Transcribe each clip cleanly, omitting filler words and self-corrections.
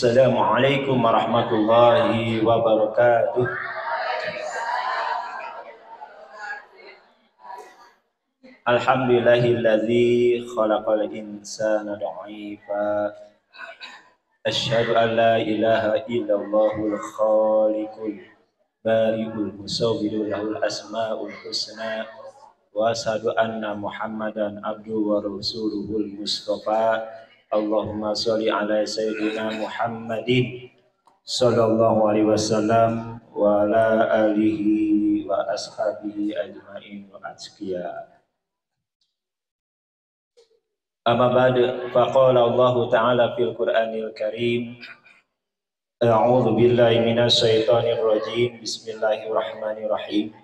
Assalamualaikum warahmatullahi wabarakatuh. Alhamdulillahilladzi khalaqal insana dha'ifa. Asyhadu an la ilaha illallahul khaliqul bari'ul musawwirul lahul asmaul husna. Wa asyhadu anna Muhammadan abduhu wa rasuluhul mustafa. Allahumma sholli ala sayyidina Muhammadin sallallahu alaihi wasallam wa ala alihi wa ashabihi ajmain wa atqiya. Amma ba'd, faqala Allah ta'ala fil Qur'anil Karim, a'udzu billahi minasy syaithanir rajim. Bismillahirrahmanirrahim.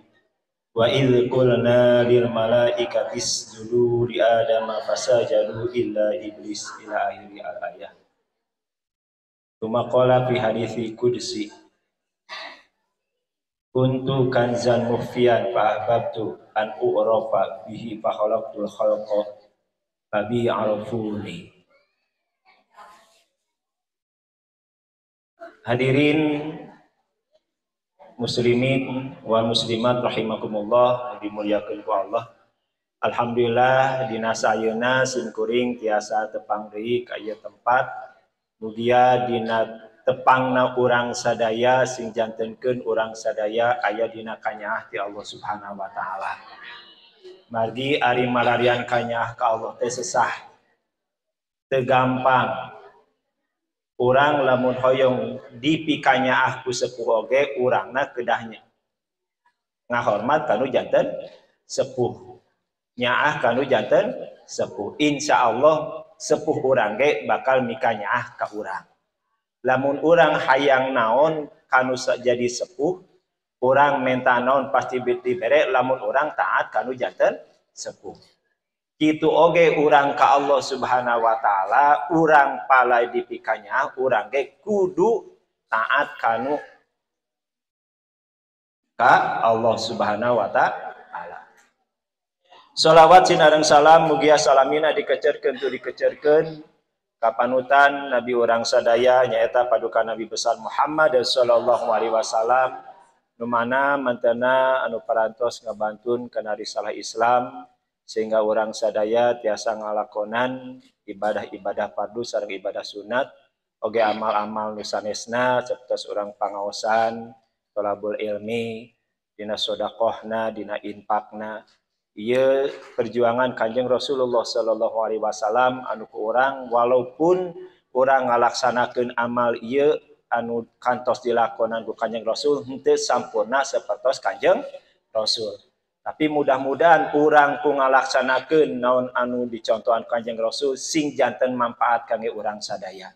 Wa idz qulna lil malaikati isjudu li adama fasajadu illa iblis ila akhir al-ayah. Tsumma qala fi hadithi qudsi, kuntu kanzan mufian fa ahbabtu an u'rafa bihi fa khalaqtul khalqa fabi arafuni. Hadirin muslimin wa muslimat rahimakumullah, dimuliakeun ku Allah. Alhamdulillah dina sayeuna simkuring tiasa tepang deui ka ieu tempat. Mugia dina tepangna urang sadaya sing jantenkeun urang sadaya aya dina kanyaah ti Allah Subhanahu wa taala. Margi ari malarian kanyaah ka Allah teh sesah. Teu gampang. Urang lamun hoyong dipikanyaah ku sepuh oge urangna kedahnya ngahormat kanu janten sepuh, nyaah kanu janten sepuh. Insyaallah sepuh urang ge bakal mikanyaah ka urang. Lamun urang hayang naon kanu jadi sepuh, urang menta naon pasti dibere lamun urang taat kanu janten sepuh. Kitu oge urang ka Allah Subhanahu wa taala, urang palai dipikanya, urang ge kudu taat kanu ka Allah Subhanahu wa taala. Shalawat sinareng salam mugia salamina dikecerkeun tu dikecerkeun ka panutan Nabi urang sadaya nyaeta paduka Nabi besar Muhammad sallallahu alaihi wasallam, nu mana mantenna anu parantos ngabantun kana risalah Islam sehingga orang sadaya tiasa ngalakonan ibadah-ibadah fardu sareng ibadah sunat oge amal-amal nu sanesna sapertos urang pangaosan thalabul ilmi dina sedekahna dina infakna. Ieu perjuangan Kanjeng Rasulullah sallallahu alaihi wasallam anu ku urang walaupun urang ngalaksanakeun amal ieu anu kantos dilakonan ku Kanjeng Rasul henteu sampurna sapertos Kanjeng Rasul. Tapi mudah-mudahan urang ku ngalaksanakeun naon anu dicontohan Kanjeng Rasul sing janten manfaat kangge urang sadaya.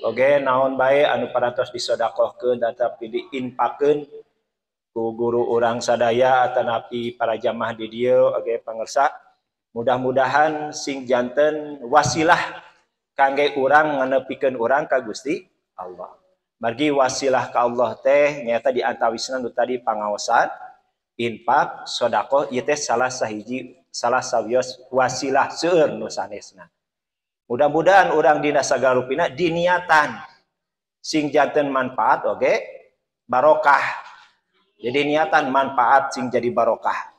Oge naon bae anu parantos disedekahkeun tapi diinfakeun ku guru urang sadaya atanapi para jamaah di dieu oge pangersa. Mudah-mudahan sing janten wasilah kangge urang nganepikeun urang ka Gusti Allah. Margi wasilah ka Allah teh nyaeta di antawisna nu tadi pangaosan, infak, sedekah ieu teh salah sawios wasilah seueur nu sanesna. Mudah-mudahan urang dina sagarupina diniatan sing janten manfaat oge barokah. Jadi niatan manfaat sing jadi barokah.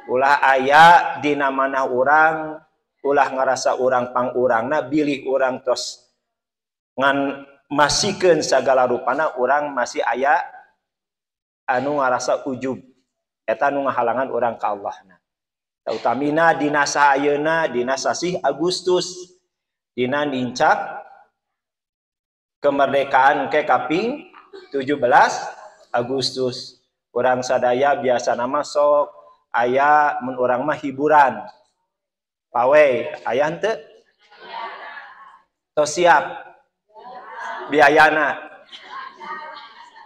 Ulah aya dina manah urang ulah ngarasa urang pangurangna bilih urang tos ngan masikeun sagala rupana urang masih aya anu ngarasa ujub. Eta nu ngahalangan urang ka Allahna. Utamina dina sahayeuna dina sasih Agustus dina nincak kemerdekaan ke kaping 17 Agustus. Urang sadaya biasa nama sok aya mun urang mah hiburan. Pawe aya henteu? Tos siap biayana.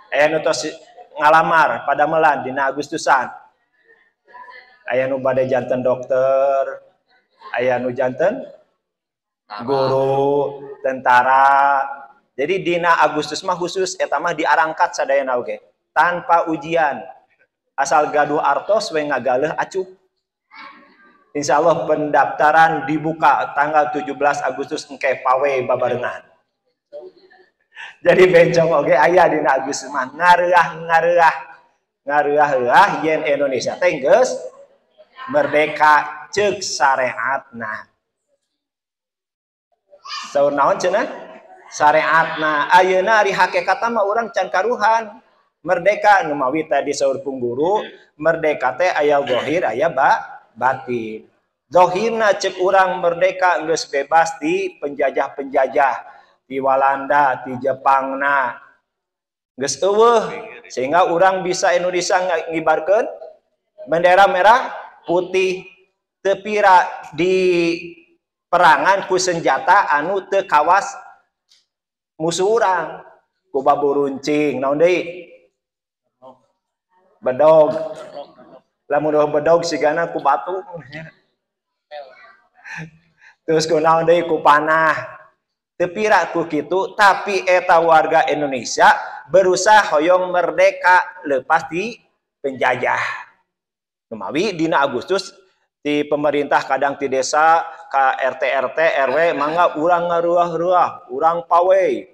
Aya nu tos ngalamar pada melan dina Agustusan. Aya nu bade janten dokter, aya nu janten guru, tentara. Jadi dina Agustus mah khusus eta mah diarangkat sadayana oge tanpa ujian. Asal gaduh artos we ngagaleh acuh. Insyaallah pendaftaran dibuka tanggal 17 Agustus engke pawe babarengan. Jadi bencong oge aya dina Agus mah ngareah yen Indonesia teh geus merdeka ceuk syariatna. Saur naon cenah? Syariatna. Ayeuna ari hakikatna mah urang can karuhan. Merdeka nu mawi tadi saur pungguru, merdeka teh aya zahir aya batin. Zahirna ceuk urang merdeka geus bebas di penjajah-penjajah, di Walanda, di Jepangna. Geus eueuh sehingga urang bisa Indonesia ngibarkeun bendera merah putih teu pira di perangan ku senjata anu teu kawas musuh urang ku baburuncing naon deui bedog lamun bedog sigana ku batu terus ku naon deui ku panah teu pira ku kitu tapi eta warga Indonesia berusaha hoyong merdeka lepas di penjajah numawi dina Agustus di pemerintah kadang di desa ka RT RW mangga urang ngaruah-ruah urang pawei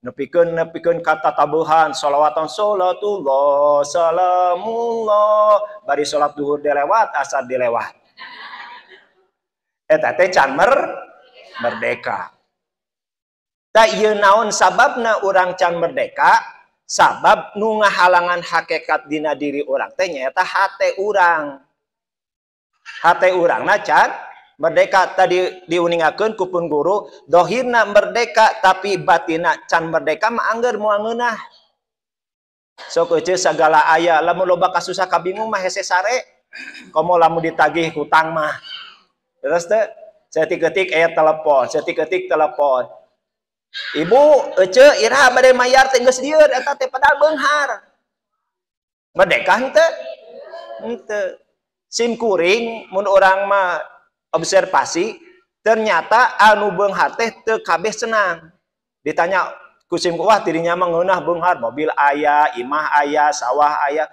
nepikeun kata tabuhan sholawatan sholatullah salamullah bari salat duhur dilewat asar dilewat eta teh can merdeka da ieu naon sababna urang can merdeka sabab nu ngahalangan hakikat dina diri urang teh nyaeta hate urang can merdeka tadi diuningakeun ku pun guru dohirna merdeka tapi batina can merdeka mah angger moal ngeunah sok euceul sagala aya lamun loba kasusah kabingung mah hese sare komo lamun ditagih hutang mah terus teh saeutik-eutik aya telepon saeutik-eutik telepon ibu euceul iraha bade mayar teh geus dieur eta teh padahal beunghar merdeka henteu henteu sim kuring mun orang mah observasi ternyata anu beunghar teh teu kabeh senang ditanya ku sim wah dirinya mah ngeunah beunghar mobil aya imah aya sawah aya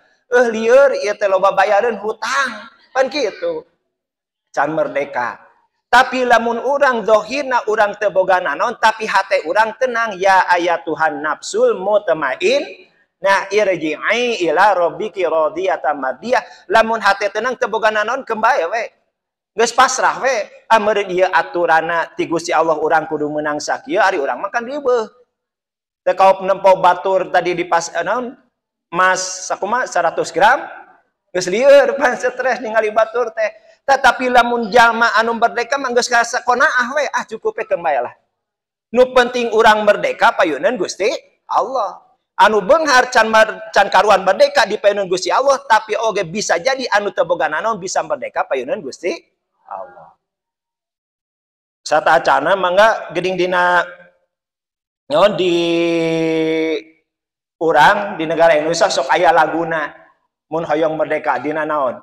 lieur ieu teh loba bayareun hutang pan kitu can merdeka tapi lamun urang zahirna urang teu boga naon tapi hate urang tenang ya aya Tuhan nafsul mutmain nah irji'i ila rabbiki radiyatan mardiyah lamun hate tenang teu boga naon kembali we geus pasrah we ameureun ieu aturanna ti Gusti Allah urang kudu meunang sakieu ari urang makan ribeung teu kaop nempo batur tadi di pas naon mas sakumaha 100 gram geus lieur pan stres ningali batur teh tetapi lamun jalma anu merdeka mah geus rasa qanaah we cukup we kembali lah nu penting urang merdeka payeuneun Gusti Allah anu beunghar can karuan merdeka di payeuneun Gusti Allah tapi oge bisa jadi anu teu boga naon bisa merdeka payeuneun Gusti Allah satacana mangga geuning dina naon di urang di negara Indonesia sok aya laguna mun hoyong merdeka dina naon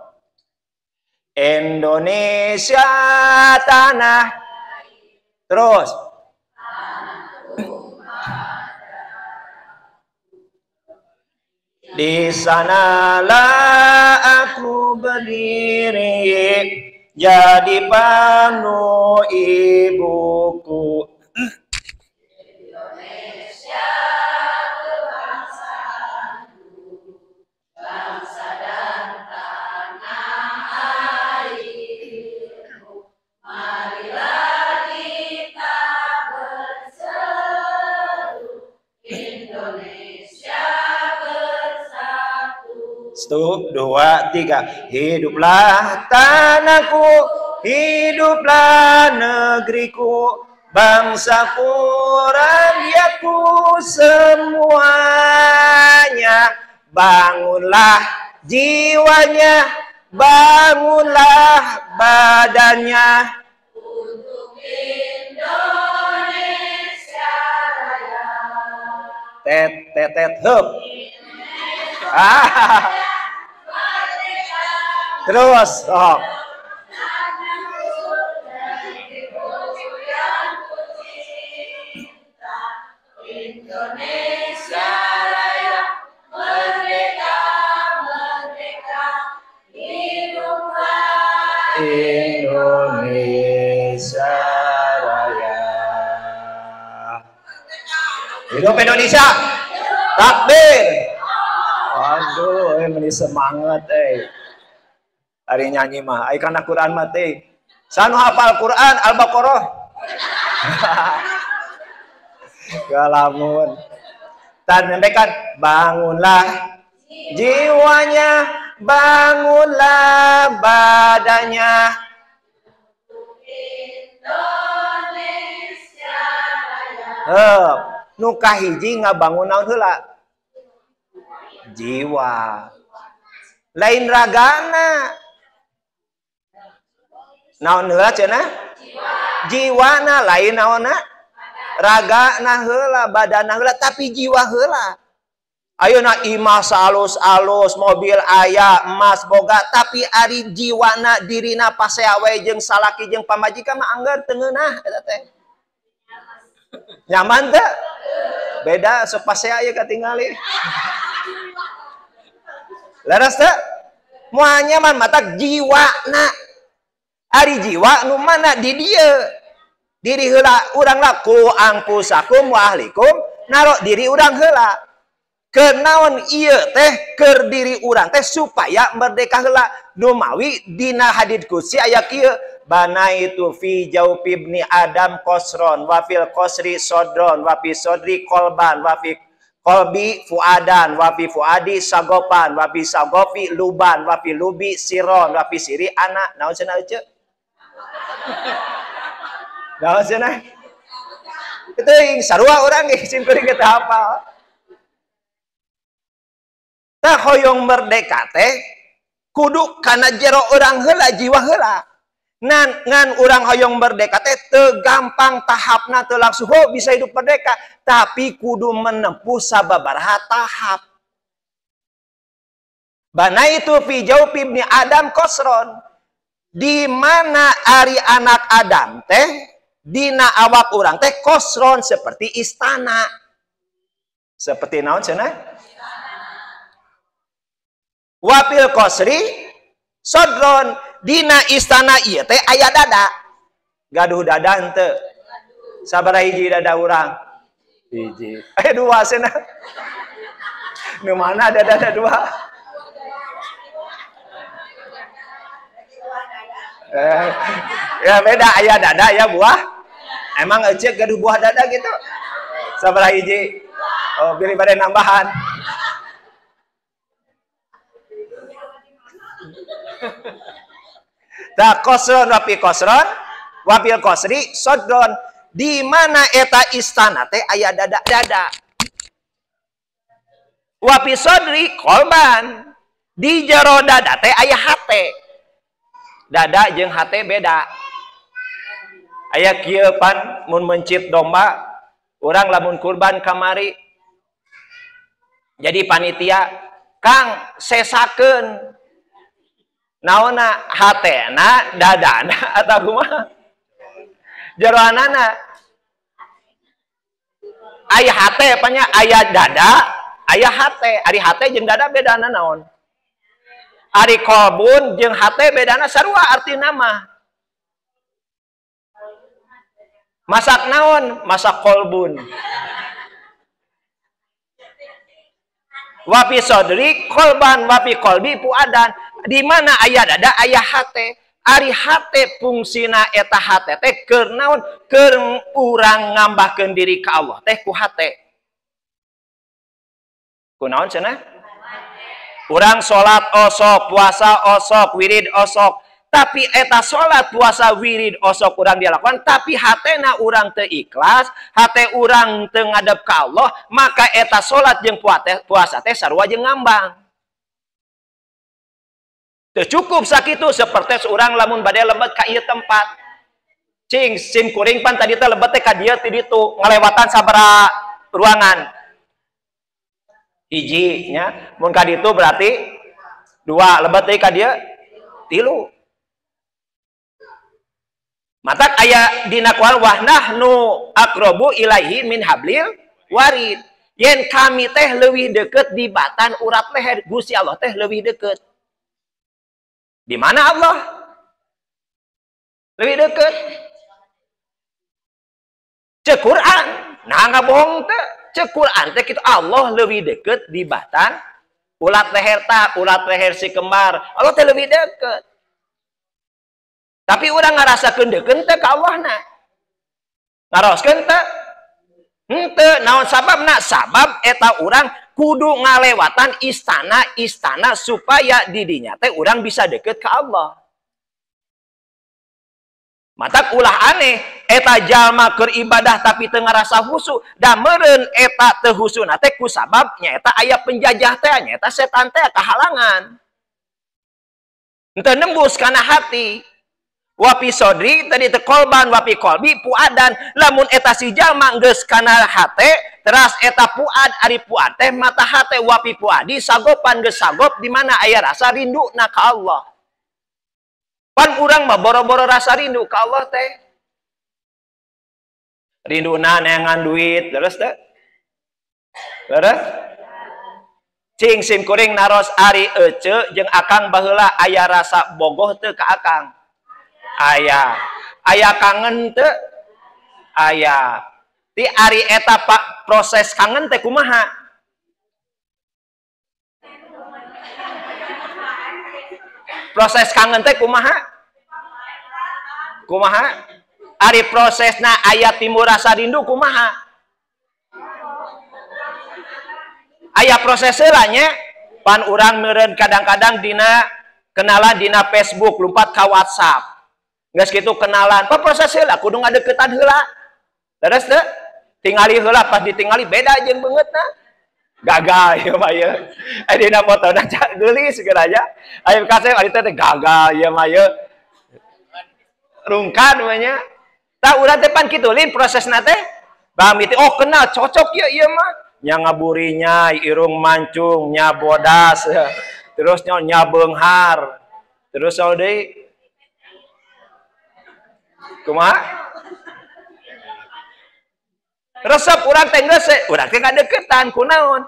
Indonesia tanah terus di sanalah aku berdiri jadi panu ibuku Indonesia kebangsaanku bangsa dan tanah airku marilah kita berseru Indonesia Satu, dua, tiga. Hiduplah tanahku, hiduplah negeriku, bangsaku, rakyatku semuanya. Bangunlah jiwanya, bangunlah badannya. Untuk Indonesia Raya. Tet, tet, tet, hup. Terus oh. Indonesia Raya merdeka merdeka hiduplah Indonesia Raya Hidup Indonesia. Takbir. Waduh, meni semangat Hari nyanyi mah, ai kana Quran mah teh. Sanu hafal Quran Al-Baqarah. Galamun. Tan nyampaikan, bangunlah jiwanya, bangunlah badannya. Nu kahiji ngabangun naon heula? Jiwa. Lain ragana. Naon heula cenah? Jiwana lain naonna? Ragana heula, badanna heula, tapi jiwa heula. Ayeuna imah salus-alus, mobil aya, emas boga, tapi ari jiwana dirina pasea we jeung salaki jeung pamajikan mah anggar teu ngeunah eta teh. Nyaman teu? Beda sok pasea ieu katingali. Laras teu? Moal nyaman mata jiwana. Ari jiwa nu mana di dieu. Diri heula urang lah ku angpusakum wa ahlikum naro diri urang heula. Kenaon ieu teh keur diri urang teh supaya merdeka heula nu mawi dina hadits qudsi aya kieu banaitu fi jaufi ibni adam qasron wa fil qasri sodron wa fi sodri qalban wa fi qalbi fuadan wa fi fuadi sagopan wa fi sagofi luban wa fi lubi siron wa fi siri anak. Naon cenah euceuk? Naon cenah? Teuing sarua urang ge sim kuring teh hafal. Tah hoyong merdeka teh kudu kana jero urang heula jiwa heula. Ngan urang hoyong merdeka teh teu gampang tahapna teu langsung bisa hidup merdeka, tapi kudu menempuh sababaraha tahap. Banaitu fi jaufi ibni adam qasron. Di mana ari anak Adam teh dina awak urang teh qasron seperti istana. Seperti naon cenah? Wapil qasri sodron dina istana ieu teh aya dada. Gaduh dada henteu? Sabaraha hiji dada urang? Hiji. Aya dua cenah. Nu mana ada dada dua? Ya beda aya dada ya buah. Emang ecek gaduh buah dada gitu? Sabaraha hiji? Oh, pilih bade nambahan. Da qasron wapil qasri sodron di mana eta istana teh aya dada-dada. Wapi sodri kolban di jero dada teh aya hate. Dada jeung hate beda. Aya kieu pan mun mencit domba, urang lamun kurban kamari. Jadi panitia, Kang sesakeun naonna hatena dadana atawa kumaha jeroanana aya hate apanya aya dada aya hate. Ari hate jeung dada bedana naon? Ari kolbun jeung hate bedana sarua artina mah. Masak naon? Masak kolbun. Wapi sodri kolban wapi kolbi puadan. Di mana aya dada aya hate. Ari hate fungsina eta hate teh keur naon? Keur urang ngambahkeun diri ka Allah teh ku hate. Ku naon cenah? Urang salat osok, puasa osok, wirid osok. Tapi eta salat, puasa, wirid osok urang dilakukan, tapi hatena urang teu ikhlas, hate urang teu ngadep ka Allah, maka eta salat jeung puasa teh sarua jeung ngambang. Cukup sakitu seperti seorang lamun bade lebet ka ieu tempat. Cing sim kuring pan tadi teh lebet teh ka dieu ti ditu ngalewatan sabaraha ruangan. Hiji nya, mun ka ditu berarti dua, lebet teh ka dieu tilu. Matak aya dina Quran wa nahnu aqrabu ilaihi min hablil warid. Yen kami teh leuwih deukeut di batan urat leher, Gusti Allah teh leuwih deukeut. Di mana Allah? Lebih dekat. Cek Quran. Nah ngabohong teh. Cek Quran teh kitu Allah lebih deket di batang ulat leher si kembar. Allah teh lebih deket. Tapi urang ngarasakeun deukeun teh ka Allahna. Ngaroskeun teh? Henteu, naon sababna? Sabab eta urang kudu ngalewatan istana supaya didinya teh urang bisa deket ka Allah. Matak ulah aneh eta jalma keur ibadah tapi teu ngarasa husu da meureun eta teu husuna teh ku sabab nyaeta aya penjajah teh nyaeta setan teh kahalangan. Henteu nembus kana hati. Wapi sodri tadi teu kolban wapi kolbi puadan lamun eta si jalma geus kana hate teras eta puad ari puad teh mata hate wapi puadi sagopan geus sagop di mana aya rasa rinduna ka Allah. Pan urang mah boro-boro rasa rindu ka Allah teh. Rinduna neangan duit, terus teh. Terus? Cing sim kuring naros ari ece jeung akang baheula aya rasa bogoh teu ka akang. Aya. Aya kangen teu? Aya. Ti ari eta pak proses kangen teh kumaha? Proses kangen teh kumaha? Kumaha? Ari prosesna aya timbul rasa rindu kumaha? Aya proses heula nya. Pan urang meureun kadang-kadang dina kenalan dina Facebook, lumpat ka WhatsApp. Geus kitu kenalan, pa proses heula kudu ngadeuketan heula. Terus teh tingali heula pas ditingali beda jeung beungeutna. Gagal ya mah ya. Dina fotona geulis geura nya. Aya kasih ari teh gagal ya mah ya. Rungkan mah nya. Tah urang teh pan kitu lin prosesna teh. Bami teh oh kenal cocok ya ieu mah. Nya ngaburinya irung mancung, nya bodas. Terus nya beunghar. Terus deui kumaha? Resep urang teh geus urang teh ngadeukeutan kunaon?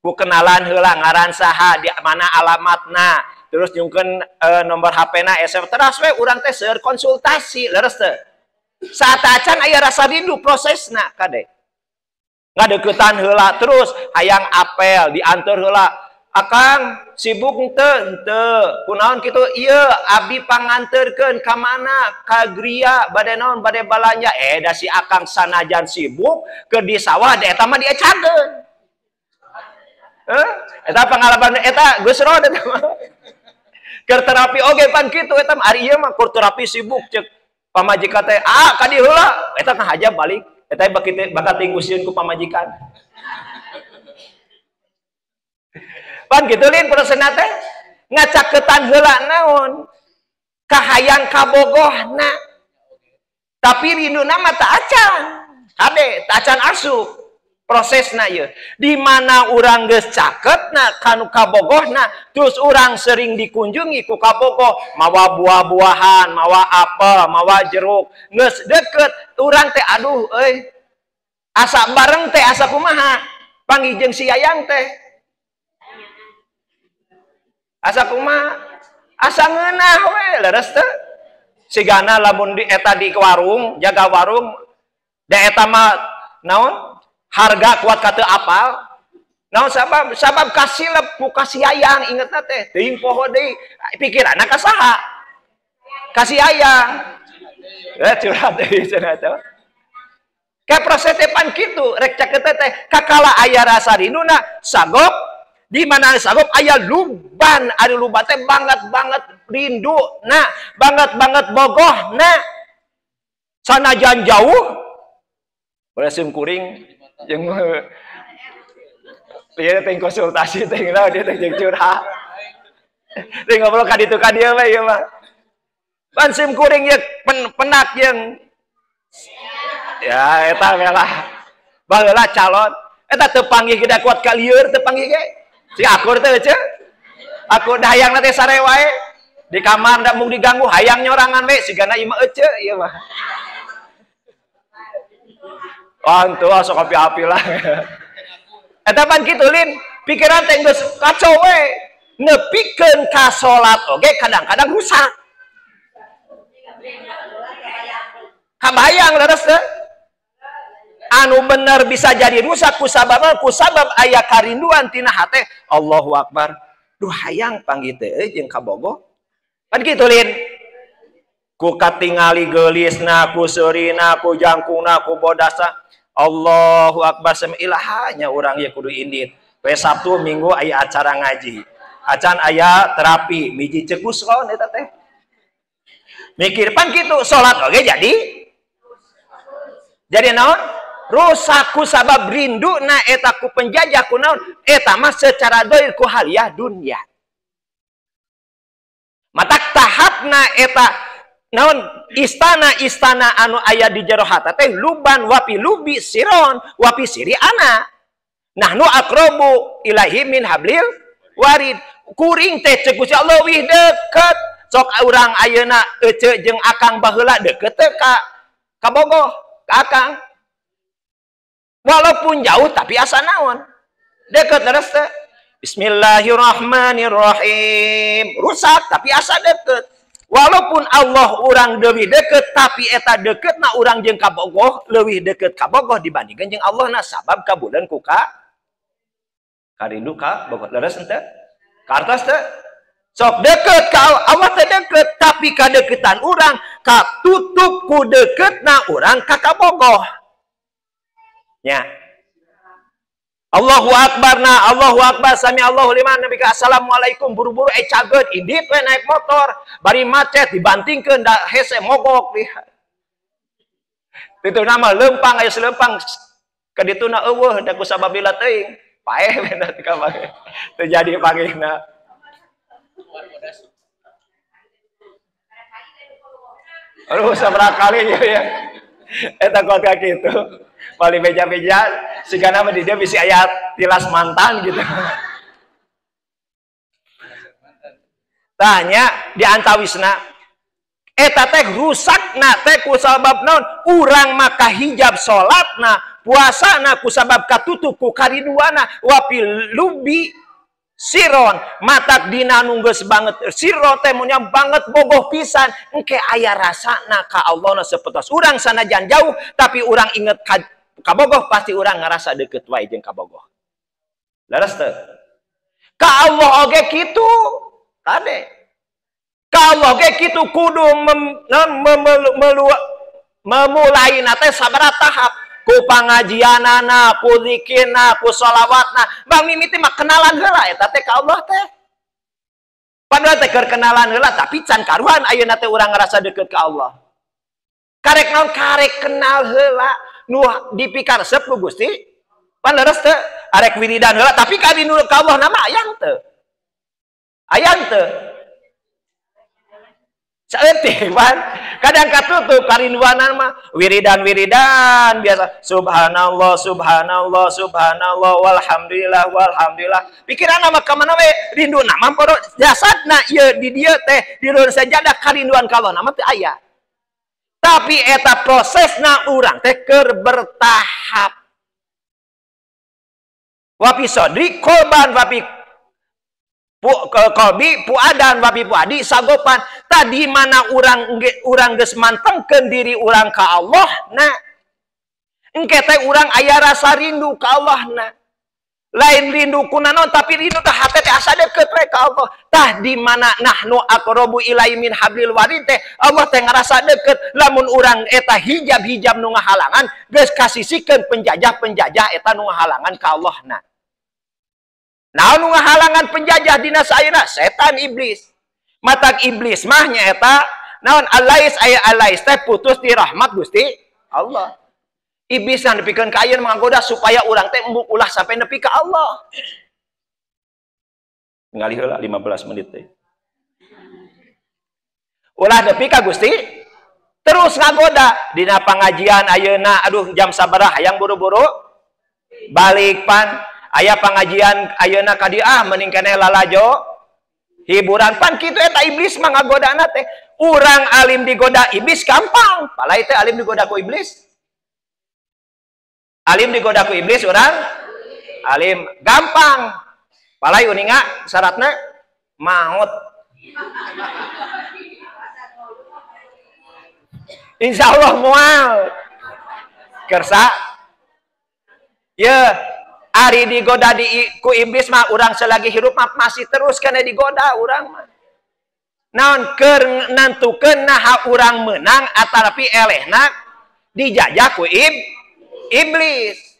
Ku kenalan heula ngaran saha, di mana alamatna, terus nyungkeun nomor HP-na SMS teras we urang teh seueur konsultasi leres teh. Saat acan aya rasa rindu prosesna kade. Ngadeukeutan heula terus hayang apel diantar heula. Akang sibuk henteu kunaon kitu ieu abdi panganterkeun ka mana ka Gria bade naon bade balanja da si akang sanajan sibuk keur di sawah da eta mah diecageun eta pengalaman eta geus rod eta mah keur terapi oge pan kitu eta mah ari ieu mah keur terapi sibuk ceuk pamajikan teh ka dieu heula eta ngahaja balik eta bakat tingkusieun ku pamajikan. Pan gitu lin prosesna teh ngacaketan heula naon kahayang kabogohna tapi rinduna mah teu acan kade teu acan asup prosesna ieu di mana urang geus caketna kanu kabogohna terus urang sering dikunjungi ku kabogoh mawa buah-buahan mawa apel mawa jeruk geus deukeut urang teh aduh euy asa bareng teh asa kumaha panggih jeung si yayang teh asa kumaha asa ngeunah we leres teh sigana lamun di eta di warung jaga warung da eta mah naon harga kuat ka teu apal naon sabab kasilep ku kasih ayang ingetna teh teuing poho deui pikiranna ka saha kasih ayang curhat deui cenah teh ka proses teh pan kitu rek cakeut teh kakala aya rasa rinduna sagop di mana sagop aya luban ari luban teh banget rindu nah banget bogoh nah sanajan jauh beresim kuring jeung ieu teh konsultasi teh naon dia teh jeung curhat teh ngobrol ka ditu ka dieu we ieu mah pan sim kuring ye penak jeung ya eta melah baheula calon eta teu panggih geda kuat ka lieur teu panggih ge si akur teh ce aku dah hayang teh sare wae di kamar ndak mung diganggu hayang nyorangan we sigana ieu mah ece ieu mah antu sok api-api lah eta pan kitu lin pikiran teh geus kacau we nepikeun ka salat oge kadang-kadang rusak kabayang leres teh anu bener bisa jadi rusak ku sabab aya karinduan tina hate. Allahu Akbar. Duh hayang panggih teh jeung kabogoh. Kan kitu lin. Ku katingali geulisna, ku seurina, ku jangkungna, ku bodasa. Allahu Akbar semilahanya urang ye kudu indit. Poe Sabtu Minggu aya acara ngaji. Acan aya terapi, miji cekus kon eta teh. Mikir pan kitu, salat oge jadi naon? Rusak ku sabab rinduna eta ku penjajah ku naon? Eta mah secara doir ku haliah dunya. Matak tahapna eta naon istana anu aya di jero hata teh luban wapi lubi siron wapi siri ana. Nahnu aqrabu ilaihi min hablil warid. Kuring teh ceuk Gusti Allah wih deket. Sok urang ayeuna ece jeung akang baheula deket teh ka bogoh, ka akang. Walaupun jauh tapi asa naon? Deket terus teh. Bismillahirrahmanirrahim. Rusak tapi asa deket. Walaupun Allah urang leuwih deket tapi eta deketna urang jeung ka bogoh leuwih deket ka bogoh dibandingkeun jeung Allah na sabab kabuleun ku karindu ka bogoh. Leres henteu? Kartos teh? Sok deket ka Allah teh deket tapi kadeketan urang katutup ku deketna urang ka kabogoh. Nya. Allahu Akbar na Allahu Akbar sami Allahu liman nabi ka assalamualaikum buru-buru cageut indit we naik motor bari macet dibantingkeun da hese mogok lihat. Itu nama lempang aya selempang ka dituna eueuh da ku sababila teuing paeh we na teh ka teu jadi panggihna. Aduh sabaraha kali ya. Eta kota kitu. Bali beja-beja sigana mah di dia bisi aya tilas mantan gitu. Tanya di antawisna eta teh rusakna teh ku sabab naon? Urang maka hijab salatna, puasana ku sabab katutup ku kariduana wapi lubi siron matak dina nunggeus banget siron teh munya banget bogoh pisan engke aya rasana ka Allah na sapetos urang sanajan jauh tapi urang inget ka bogoh pasti urang ngarasa deket wae jeung ka bogoh. Leres teu? Ka Allah oge kitu kade. Ka Allah oge kitu kudu memulaina teh sabaraha tahap. Ku pangajianana, ku zikirna, ku sholawatna. Bang mimiti mah kenalan heula eta teh ka Allah teh. Padahal teh keur kenalan heula tapi can karuhan ayeuna teh urang ngarasa deket ka Allah. Karek naon karek kenal heula nu dipikaresep ku Gusti. Pan leres teh arek wiridan heula tapi kadi nu ka Allah nama ayang teu. Ayang teu. Saeutik pan kadang katutup karinduanan mah wiridan biasa subhanallah subhanallah subhanallah walhamdulillah walhamdulillah pikiranna mah ka mana we rinduna mah podo jasadna ieu di dieu teh di leureun sajadah karinduan ka Allah mah teu aya tapi eta prosesna urang teh keur bertahap wapi sodri korban wapi kolbi puadan wapi puadi sagopan tadi mana urang geus mantengkeun diri urang ka Allah nah engke teh urang aya rasa rindu ka Allah nah lain rindu kunaon tapi rindu teh hate teh asa deukeut we ka Allah tah di mana nahnu aqrabu ilaihi min hablil warid teh Allah teh ngarasa deukeut lamun urang eta hijab-hijab nu ngahalangan geus kasisikeun penjajah-penjajah eta nu ngahalangan ka Allah nah naon nu ngahalangan penjajah dina saeuna setan iblis. Matak iblis mah nyaeta naon alais aya alais teh putus di rahmat Gusti Allah. Iblis yang nepikeun ka ayeuna manggoda supaya urang teh embuk ulah sampai nepi ka Allah. Ngali heula 15 menit teh. Ulah nepi ka Gusti terus ngagoda dina pangajian ayeuna aduh jam sabaraha hayang buru-buru balik pan aya pangajian ayeuna ka dieu mending keneh lalajo hiburan pan kitu eta iblis mah ngagodana teh urang alim digoda iblis gampang palai teh alim digoda ku iblis urang alim gampang palai uninga syaratna maut insyaallah moal kersa Ya, ari digoda ku iblis mah urang selagi hirup mah masih terus kena digoda urang mah. Naon keur nantukeun naha urang menang atarapi elehna dijajah ku iblis.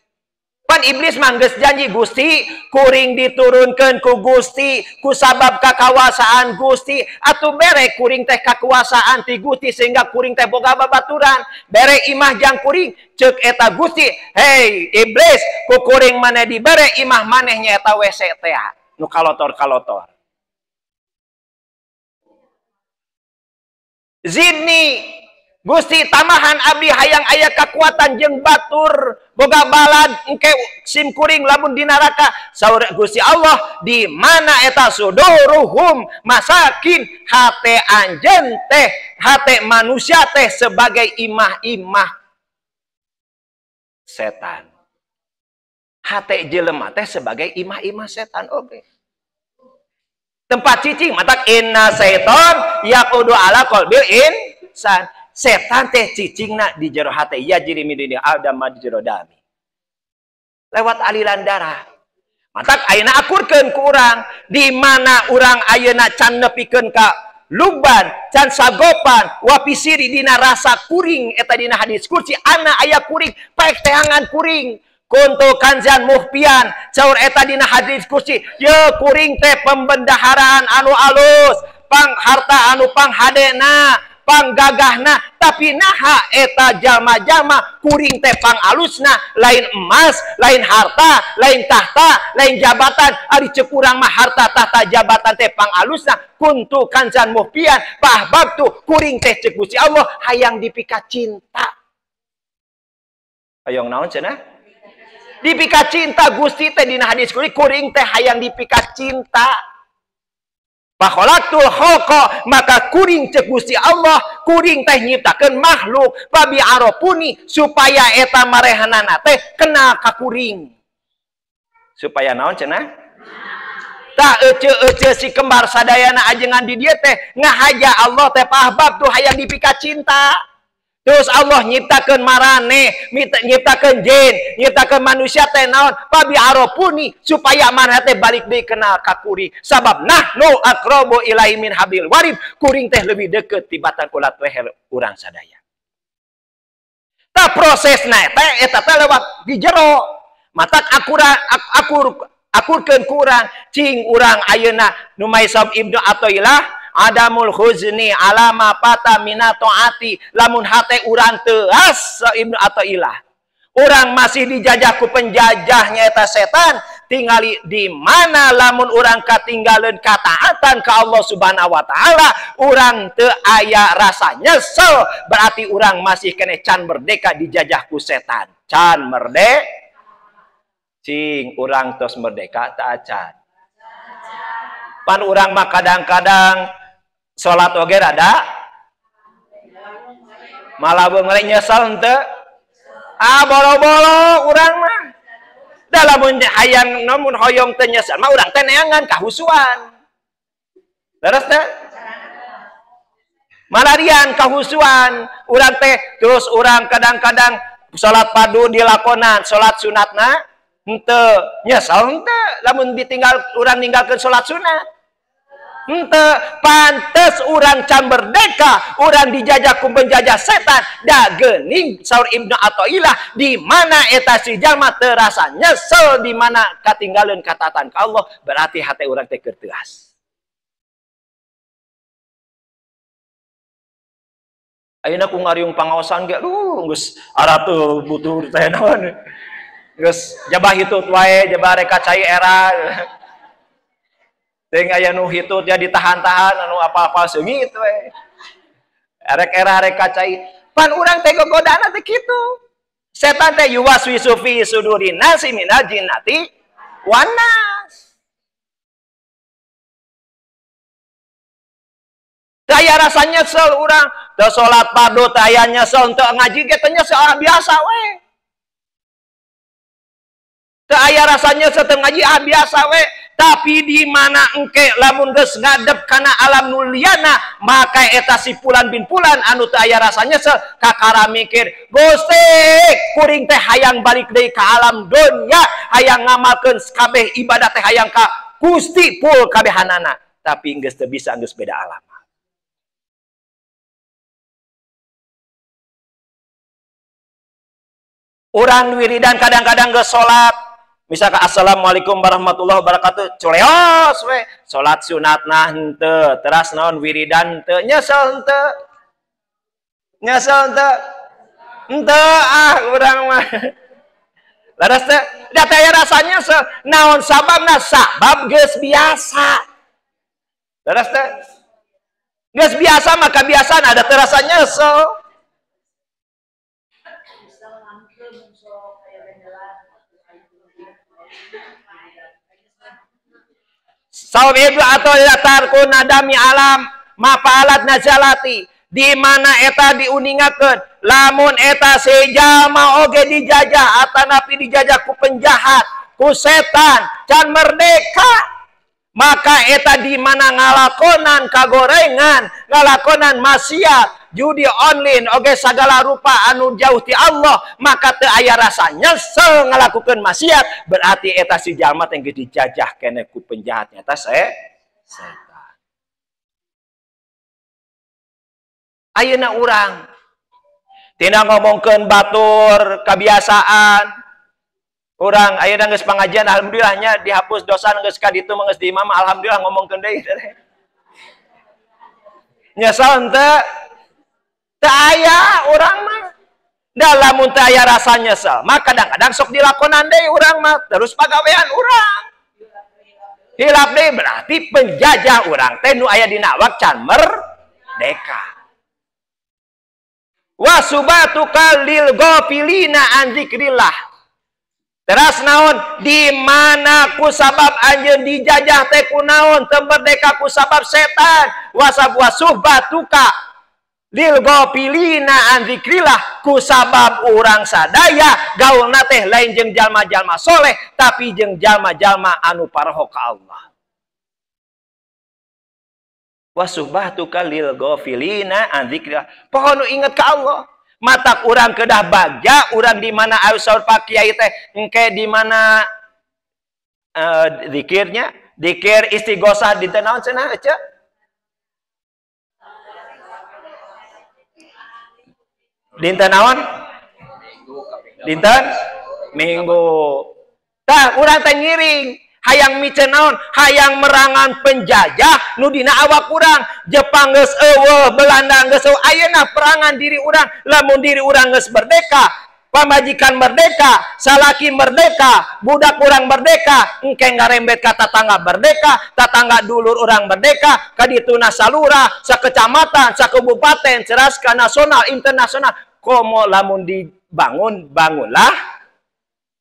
Pan iblis mah geus janji Gusti, kuring diturunkeun ku Gusti, ku sabab kakakuasaan Gusti, atuh bere kuring teh kakuasaan ti Gusti sehingga kuring teh boga babaturan, bere imah jang kuring, ceuk eta Gusti, hei iblis, ku kuring maneh dibere imah maneh nyaeta WC teh, nu kalotor-kalotor. Zidni Gusti tamahan abdi hayang aya kekuatan jeung batur boga balad engke sim kuring lamun di neraka saur Gusti Allah di mana eta suduruhum masakin hate anjeun teh hate manusia teh sebagai imah-imah setan hate jelema teh sebagai imah-imah setan oge tempat cicing matak inna setan yaqudu ala qalbil insan setan teh cicingna di jero hate ya jiri midini adam di jero dami lewat aliran darah matak ayeuna akurkeun ku urang di mana urang ayeuna can nepikeun ka luban can sagopan wapisiri dina rasa kuring eta dina hadis kursi ana aya kuring paek teangan kuring kuntu kanzan muhpian caur eta dina hadis kursi ye kuring teh pembendaharaan anu alus pang harta anu pang hadena panggagahna tapi naha eta jama-jama kuring teh pang alusna lain emas lain harta lain tahta lain jabatan ari ceuk urang mah harta tahta jabatan teh pang alusna kuntu kancan muhpian pahbab tu kuring teh ceuk Gusti Allah hayang dipika cinta hayang naon cenah dipika cinta Gusti teh dina hadis kuring teh hayang dipika cinta Pakholaktul hoko maka kuring cek Gusti Allah kuring teh nyiptakeun makhluk babi arapuni supaya eta marehanana teh kena ka kuring supaya naon cenah tah ece si kembar sadayana ajengan di dieu teh ngahaja Allah teh pahbab tuh hayang dipika cinta terus Allah nyiptakeun marane nyiptakeun jin nyiptakeun manusia teh naon babi arapuni supaya maneh teh balik deui kenal ka kuring sabab nahnu aqrabu ilaihi min hablil warid kuring teh leuwih deukeut tibatan ulat leher urang sadaya tah prosesna teh eta teh lewat di jero matak akurkeun ku urang cing urang ayeuna nu maisab Ibnu Athaillah adamul huzni alama pata minatoati lamun hate urang teas Ibnu Athaillah urang masih dijajah ku penjajah nyaeta setan tingali di mana lamun urang katinggaleun kataatan ka Allah Subhanahu wa taala urang teu aya rasa nyesel berarti urang masih kene can merdeka dijajah ku setan can merdeka cing urang tos merdeka teu acan pan urang mah kadang-kadang salat oge rada malah beungeuleuh nyesel henteu bolo-bolo urang mah da lamun hayang namun hoyong teu nyesel mah urang teh neangan kahusuan leres teh malarian kahusuan urang teh terus urang kadang-kadang salat padu dilakonan salat sunatna henteu nyesel henteu lamun ditinggal urang ninggalkeun salat sunat henteu pantes urang can merdeka urang dijajah ku penjajah setan da geuning saur Ibnu Athaillah di mana eta si jalma teu rasa nyesel di mana katinggaleun kataatan ka Allah berarti hate urang teh keur teuas ayeuna ku ngariung pangaosan ge geus aratu butuh teh naon geus jabah hitut wae jabah rek cai era teh aya nu hitut dia ditahan-tahan anu apa-apa seungit we erek era rek kacai pan urang teh gogodana teh kitu setan teh yuwaswisu fi sudurin nasi minal jinnati wan nas teu aya rasa nyesel urang teu salat fardu teh aya nyesel teu ngaji ge teh nyesel biasa we teu aya rasa nyesel teu ngaji biasa we Tapi di mana engke lamun geus ngadep kana alam nuliana, maka eta si Fulan bin Fulan anu teu aya rasa nyesel kakara mikir, Gusti, kuring teh hayang balik deui ka alam dunya, hayang ngamalkeun kabeh ibadah teh hayang ka Gusti full kabehanana, tapi geus teu bisa, geus beda alam. Urang wiridan kadang-kadang geus salat, misalkan assalamualaikum warahmatullahi wabarakatuh, coleos we, salat sunatna henteu, teras naon wiridan henteu, nyesel henteu. Nyesel henteu. Henteu urang mah. Laras teh, da teh rasanya naon sababna? Sabab geus biasa. Laras teh. Geus biasa maka kebiasaan ada teh rasa nyesel. Sawab ibnu atau latarku nadami alam mafa'alat nazalati, di mana eta diuningakeun lamun eta sejama oge dijajah atanapi dijajah ku penjahat, ku setan, can merdeka, maka eta di mana ngalakonan kagorengan, ngalakonan maksiat, judi online oge sagala rupa anu jauh ti Allah, maka teu aya rasa nyesel ngalakukeun maksiat, berarti eta si jalma teh geus dijajah keneh ku penjahat eta setan. Ayeuna urang tina ngomongkeun batur kebiasaan, urang ayeuna geus pangajian alhamdulillahnya dihapus dosa geus ka ditu geus di imam, alhamdulillah ngomongkeun deui. Nyesel henteu? Teu aya urang mah. Da lamun teu aya rasa nyesel, mah kadang-kadang sok dilakonan deui urang mah, terus pagawean urang. Hilap deui berarti penjajah urang teh nu aya dina awak can merdeka. Wa subatuka lil ghafilina an dzikrillah. Teras naon? Di mana ku sabab anjeun dijajah teh ku naon? Teu merdeka ku sabab setan. Wa subatuka lil ghafilina an dzikrillah, ku sabab urang sadaya gaulna teh lain jeung jalma-jalma soleh, tapi jeung jalma-jalma anu paraho ka Allah. Wasubahtuka lil ghafilina an dzikrillah, poho nu inget ka Allah. Matak urang kedah bagja, urang di mana saur pak kiai teh engke di mana zikirnya, zikir istighosah dinten naon cenah ece? Dinten naon? Dinten Minggu. Tah urang teh ngiring hayang miceun naon? Hayang merangan penjajah nu dina awak urang. Jepang geus eueuh, Belanda geus eueuh, ayeuna perangan diri urang. Lamun diri urang geus merdeka, pamajikan merdeka, salaki merdeka, budak urang merdeka, engke ngarembet ka tatangga merdeka, tatangga dulur urang merdeka, kadituna salura, sakecamatan, sakubupaten, ceras ka nasional, internasional. Komo lamun dibangun, bangunlah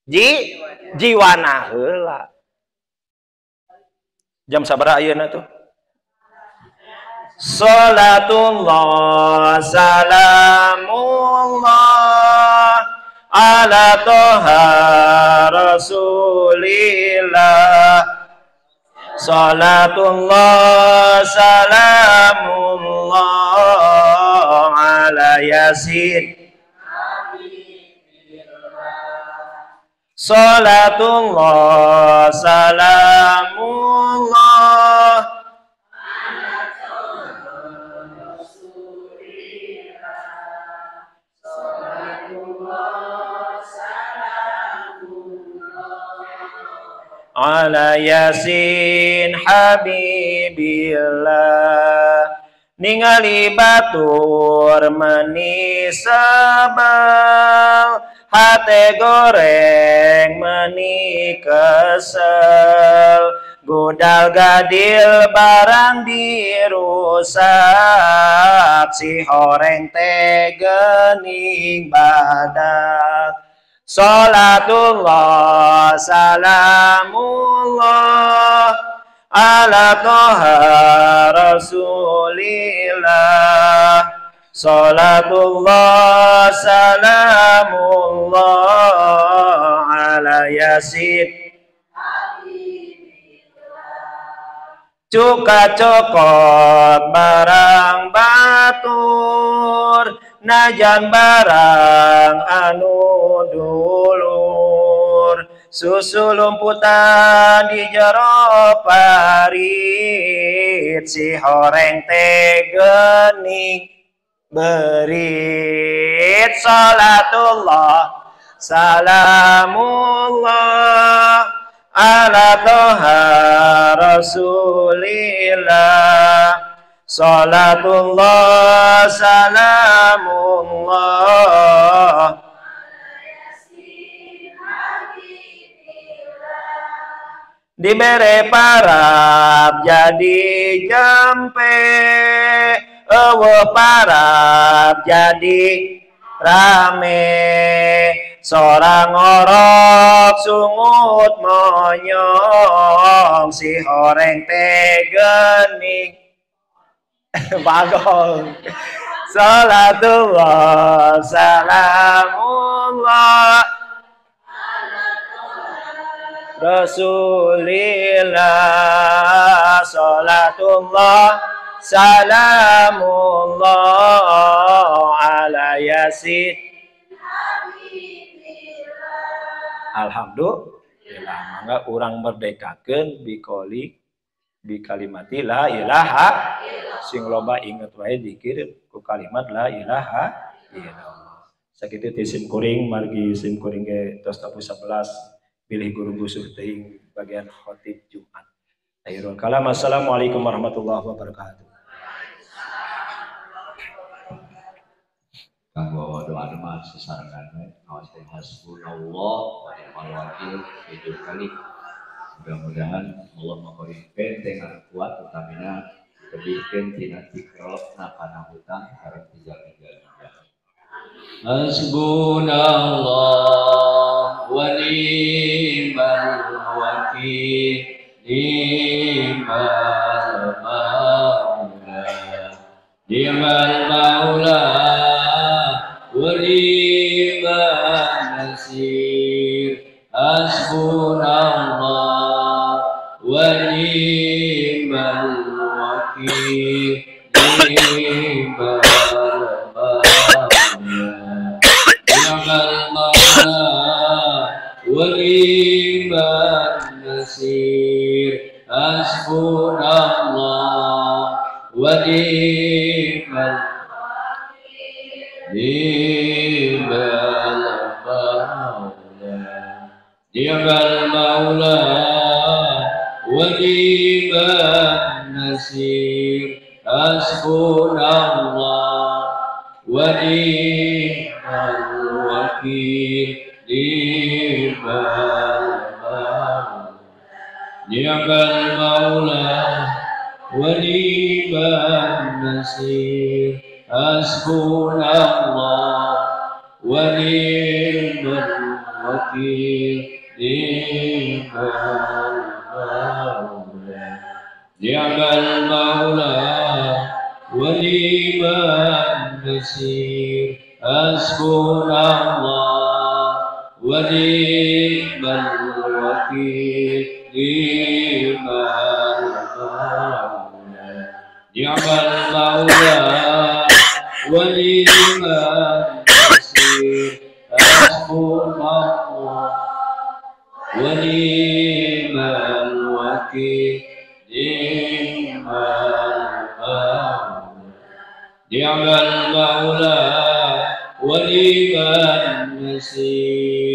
jiwana heula. Jam sabaraha ayeuna tuh? Salatullah salamullah ala toha rasulillah. Salatullah salamullah ala yasin. Salatullah salamullah ala yasin habibillah. Ningali batur meni sabal, hate goreng meni kesel, gudal gadil barang dirusak, si horeng teh geuning badak. Salatullah salamullah ala toha rasulillah. Salatullah salamullah ala yasin. cuka cokot barang batur najan barang anu dulur susu lumputan di jero parit si horeng teh geuning berit salatullah salamullah ala toha rasulillah salatullah salamullah dibere parab jadi jampe eueuh parab jadi rame sorang ngorok sungut monyong si horeng teh geuning bagong salatullah salamullah rasulillah salatullah salamullah ala yasin alhamdulillah mangga urang merdekakeun bikoli bi kalimati la ilaha sing loba inget wae dikir ku kalimat la ilaha illallah sakitu ti sim kuring margi sim kuring ge tos tapu 11 pilih guru busuh teuing bagian khotib Jumat. Akhirul kalam assalamualaikum warahmatullahi wabarakatuh. Kanggo doa nama sesarengan awas hasbunallah wa ni'mal wakil hidup kali. Mudah-mudahan Allah memberi bentengan kuat utamina diberikan tina tikrok nakana hutang harap dijaga-jaga. Hasbunallah wa ni'mal wakil ni'mal maula ni'mal maula wa ni'mal nasir hasbunallah wa ni'mal wakil ni'mal waliman nasir hasbunallah wa ni'mal maula wa ni'man nasir hasbunallah wa ni'mal wakil ni'mal maula wa ni'man nasir hasbunallah wa ni'mal wakil ni'mal maula wa ni'man nasir hasbunallah wa ni'mal wakil ni'mal maula wa ni'man nasir hasbunallah wa ni'mal wakil ni'mal maula wa ni'man nasir